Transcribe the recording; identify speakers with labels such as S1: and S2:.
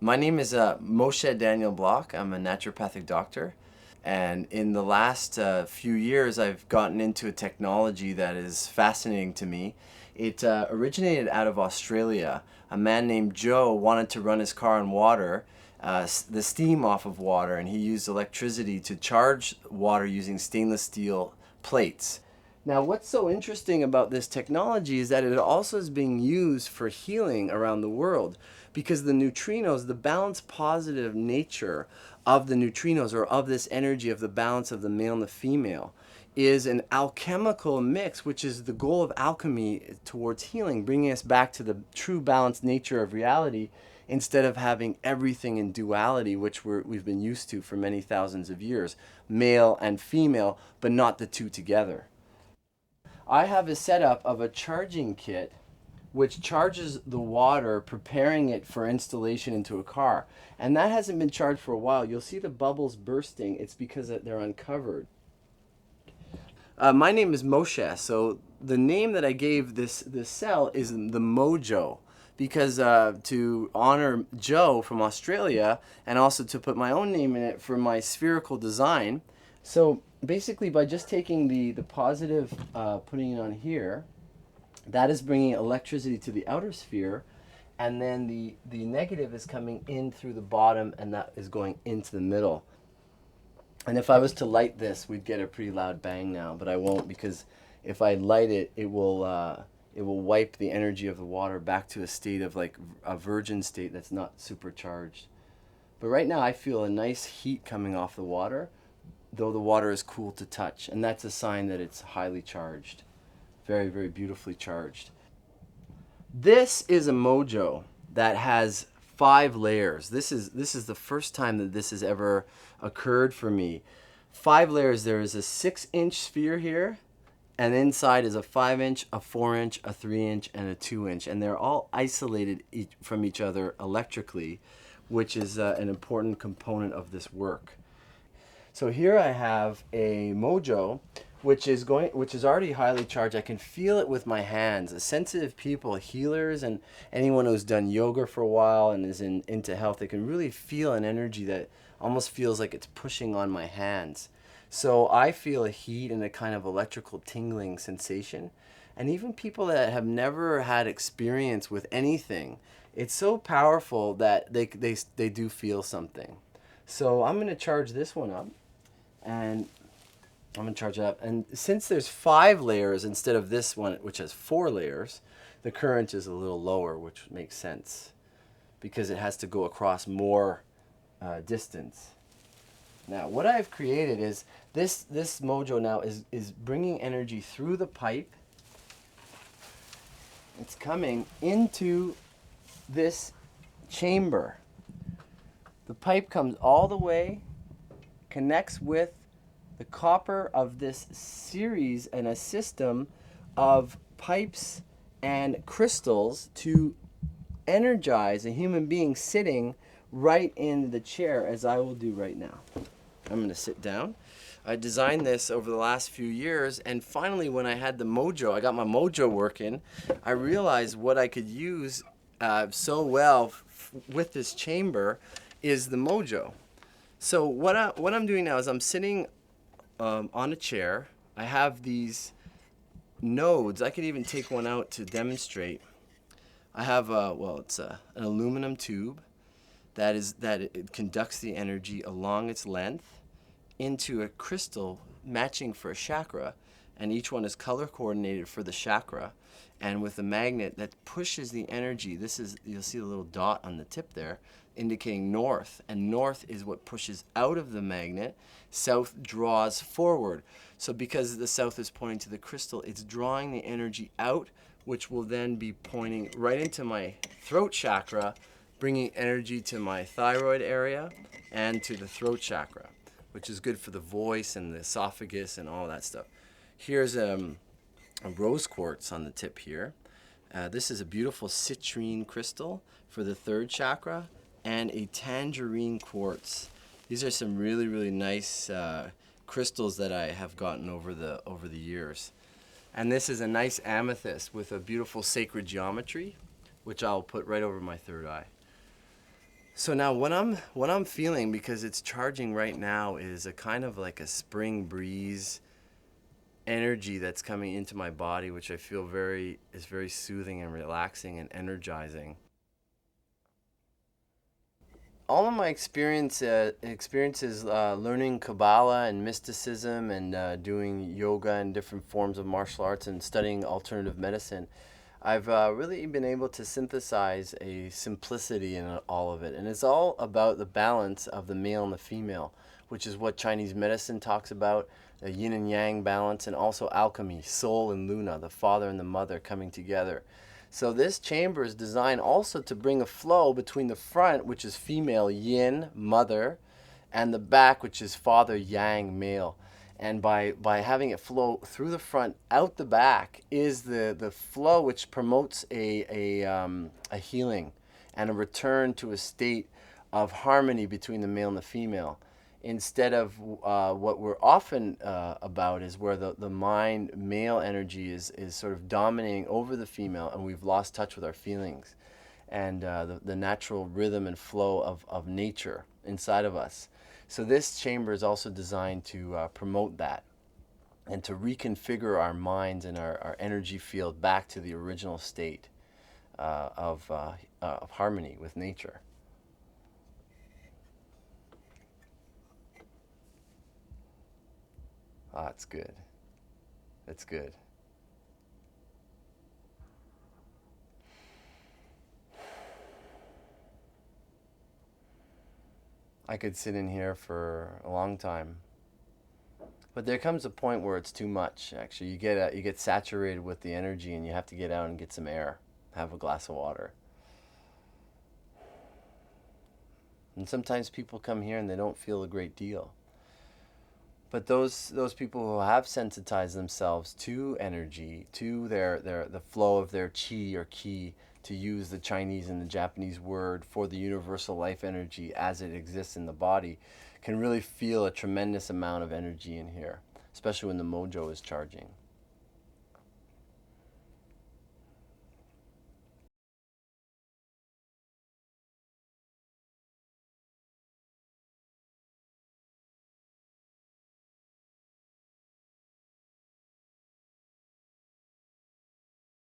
S1: My name is Moshe Daniel Block. I'm a naturopathic doctor. And in the last few years, I've gotten into a technology that is fascinating to me. It originated out of Australia. A man named Joe wanted to run his car on water, the steam off of water, and he used electricity to charge water using stainless steel plates. Now, what's so interesting about this technology is that it also is being used for healing around the world because the neutrinos, the balance positive nature of the neutrinos or of this energy of the balance of the male and the female is an alchemical mix, which is the goal of alchemy towards healing, bringing us back to the true balanced nature of reality instead of having everything in duality, which we've been used to for many thousands of years, male and female, but not the two together. I have a setup of a charging kit which charges the water, preparing it for installation into a car. And that hasn't been charged for a while. You'll see the bubbles bursting. It's because they're uncovered. My name is Moshe. So the name that I gave this cell is the Mojo because to honor Joe from Australia and also to put my own name in it for my spherical design. So basically by just taking the positive, putting it on here, that is bringing electricity to the outer sphere, and then the negative is coming in through the bottom, and that is going into the middle. And if I was to light this, we'd get a pretty loud bang now, but I won't because if I light it, it will wipe the energy of the water back to a state of like a virgin state that's not supercharged. But right now I feel a nice heat coming off the water, though the water is cool to touch, and that's a sign that it's highly charged. Very, very beautifully charged. This is a mojo that has 5 layers. This is the first time that this has ever occurred for me. 5 layers. There is a 6-inch sphere here, and inside is a 5-inch, a 4-inch, a 3-inch, and a 2-inch, and they're all isolated from each other electrically, which is an important component of this work. So here I have a mojo which is already highly charged. I can feel it with my hands. Sensitive people, healers, and anyone who's done yoga for a while and is into health, they can really feel an energy that almost feels like it's pushing on my hands. So I feel a heat and a kind of electrical tingling sensation. And even people that have never had experience with anything, it's so powerful that they do feel something. So I'm going to charge this one up, and I'm going to charge it up. And since there's 5 layers instead of this one, which has 4 layers, the current is a little lower, which makes sense because it has to go across more distance. Now, what I've created is this mojo now is bringing energy through the pipe. It's coming into this chamber. The pipe comes all the way, connects with the copper of this series and a system of pipes and crystals to energize a human being sitting right in the chair, as I will do right now. I'm going to sit down. I designed this over the last few years, and finally when I had the mojo, I got my mojo working, I realized what I could use so well with this chamber is the mojo. So what I'm doing now is I'm sitting on a chair. I have these nodes. I could even take one out to demonstrate. I have it's an aluminum tube that it conducts the energy along its length into a crystal matching for a chakra, and each one is color coordinated for the chakra, and with a magnet that pushes the energy. You'll see a little dot on the tip there indicating north, and north is what pushes out of the magnet. South draws forward. So because the south is pointing to the crystal, it's drawing the energy out, which will then be pointing right into my throat chakra, bringing energy to my thyroid area and to the throat chakra, which is good for the voice and the esophagus and all that stuff. Here's a rose quartz on the tip here. This is a beautiful citrine crystal for the 3rd chakra, and a tangerine quartz. These are some really, really nice crystals that I have gotten over the years. And this is a nice amethyst with a beautiful sacred geometry, which I'll put right over my 3rd eye. So now what I'm feeling, because it's charging right now, is a kind of like a spring breeze energy that's coming into my body, which I feel very soothing and relaxing and energizing. All of my experiences learning Kabbalah and mysticism and doing yoga and different forms of martial arts and studying alternative medicine, I've really been able to synthesize a simplicity in all of it. And it's all about the balance of the male and the female, which is what Chinese medicine talks about, the yin and yang balance, and also alchemy, soul and luna, the father and the mother coming together. So this chamber is designed also to bring a flow between the front, which is female yin, mother, and the back, which is father yang, male. And by having it flow through the front, out the back, is the flow which promotes a healing and a return to a state of harmony between the male and the female, instead of what we're often about, is where the mind male energy is sort of dominating over the female, and we've lost touch with our feelings and the natural rhythm and flow of nature inside of us. So this chamber is also designed to promote that and to reconfigure our minds and our energy field back to the original state of harmony with nature. Ah, that's good. That's good. I could sit in here for a long time, but there comes a point where it's too much. Actually, you get saturated with the energy, and you have to get out and get some air, have a glass of water. And sometimes people come here and they don't feel a great deal. But those people who have sensitized themselves to energy, to their the flow of their chi or ki, to use the Chinese and the Japanese word for the universal life energy as it exists in the body, can really feel a tremendous amount of energy in here, especially when the mojo is charging.